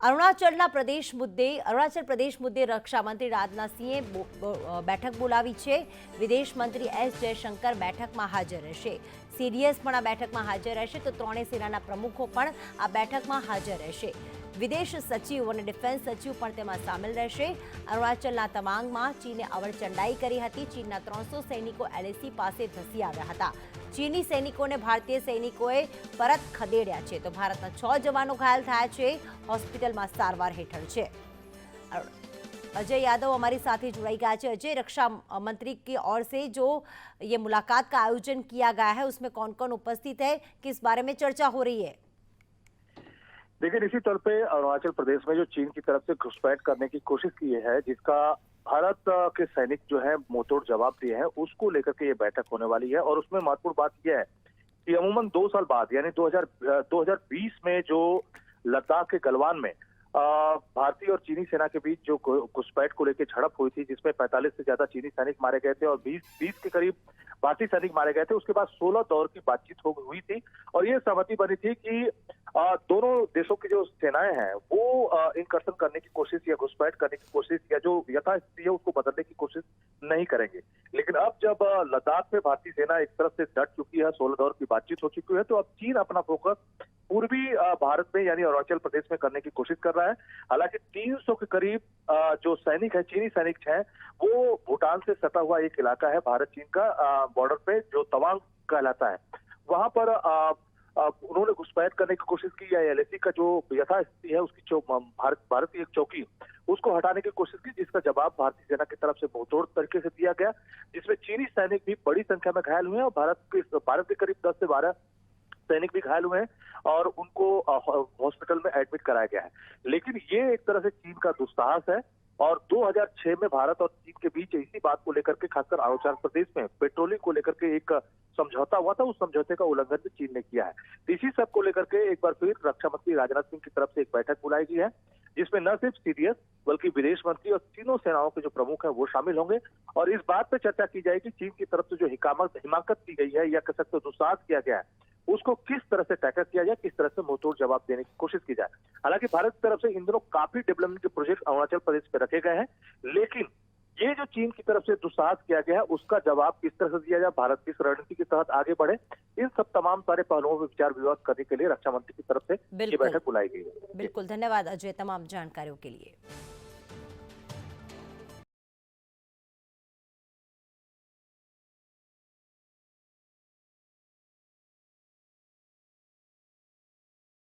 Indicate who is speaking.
Speaker 1: અરુણાચલ પ્રદેશ મુદ્દે રક્ષા મંત્રી રાજનાથ સિંહે બેઠક બોલાવી છે। વિદેશ મંત્રી એસ જયશંકર બેઠકમાં હાજર રહેશે। સીડીએસ પણ આ બેઠકમાં હાજર રહેશે તો ત્રણેય સેનાના પ્રમુખો પણ આ બેઠકમાં હાજર રહેશે। વિદેશ સચિવ અને ડિફેન્સ સચિવ પણ તેમાં સામેલ રહેશે। અરુણાચલના તવાંગમાં ચીને અવળચંડાઈ કરી હતી। ચીનના 300 સૈનિકો એલએસી પાસે ધસી આવ્યા હતા। ચીની સૈનિકોને ભારતીય સૈનિકોએ પરત ખદેડ્યા છે તો ભારતના 6 જવાનો ઘાયલ થયા છે, હોસ્પિટલમાં સારવાર હેઠળ છે। अजय यादव हमारे साथ ही जुड़ाई गया है। अजय, रक्षा मंत्री की ओर से जो ये मुलाकात का आयोजन किया गया है उसमें कौन कौन उपस्थित है, किस बारे में चर्चा हो रही है?
Speaker 2: देखिए, इसी तौर पे अरुणाचल प्रदेश में जो चीन की तरफ से घुसपैठ करने की कोशिश की है, जिसका भारत के सैनिक जो है मुंहतोड़ जवाब दिए हैं, उसको लेकर के ये बैठक होने वाली है। और उसमें महत्वपूर्ण बात यह है कि अमूमन 2 साल बाद यानी 2020 में जो लद्दाख के गलवान में भारतीय और चीनी सेना के बीच जो घुसपैठ को लेकर झड़प हुई थी, जिसमें 45 से ज्यादा चीनी सैनिक मारे गए थे और 20 के करीब भारतीय सैनिक मारे गए थे। उसके बाद 16 दौर की बातचीत हुई थी और ये सहमति बनी थी कि दोनों देशों की जो सेनाएं हैं वो इनकर्सन करने की कोशिश या घुसपैठ करने की कोशिश या जो यथास्थिति है उसको बदलने की कोशिश नहीं करेंगे। लेकिन अब जब लद्दाख में भारतीय सेना एक तरफ से डट चुकी है, 16 दौर की बातचीत हो चुकी है, तो अब चीन अपना फोकस पूर्वी भारत में यानी अरुणाचल प्रदेश में करने की कोशिश कर रहा है। हालांकि 300 के करीब जो सैनिक है, चीनी सैनिक हैं, वो भूटान से सटा हुआ एक इलाका है भारत चीन का बॉर्डर पे जो तवांग कहलाता है, वहां पर उन्होंने घुसपैठ करने की कोशिश की या एलएसी का जो यथास्थिति है उसकी भारत की एक चौकी उसको हटाने की कोशिश की, जिसका जवाब भारतीय सेना की तरफ से मुंहतोड़ तरीके से दिया गया, जिसमें चीनी सैनिक भी बड़ी संख्या में घायल हुए हैं और भारत के करीब 10 से 12 सैनिक भी घायल हुए हैं और उनको हॉस्पिटल में एडमिट कराया गया है। लेकिन ये एक तरह से चीन का दुस्साहस है और 2006 में भारत और चीन के बीच इसी बात को लेकर के, खासकर अरुणाचल प्रदेश में पेट्रोलिंग को लेकर के एक समझौता हुआ था, उस समझौते का उल्लंघन भी चीन ने किया है। इसी सब को लेकर के एक बार फिर रक्षा मंत्री राजनाथ सिंह की तरफ से एक बैठक बुलाई गई है, जिसमें न सिर्फ सीडीएस बल्कि विदेश मंत्री और तीनों सेनाओं के जो प्रमुख हैं वो शामिल होंगे और इस बात पर चर्चा की जाएगी चीन की तरफ से जो हिमाकत की गई है या कह सकते हो दुस्साहस किया गया है उसको किस तरह से टैकल किया जाए, किस तरह से मुंहतोड़ जवाब देने की कोशिश की जाए। हालांकि भारत की तरफ से इन दिनों काफी डेवलपमेंट के प्रोजेक्ट अरुणाचल प्रदेश पे रखे गए हैं, लेकिन ये जो चीन की तरफ से दुस्साहस किया गया है उसका जवाब किस तरह से दिया जाए, भारत किस रणनीति के तहत आगे बढ़े, इन सब तमाम सारे पहलुओं में विचार विवाद करने के लिए रक्षा मंत्री की तरफ से ये बैठक बुलाई गई है।
Speaker 1: बिल्कुल, धन्यवाद अजय तमाम जानकारियों के लिए।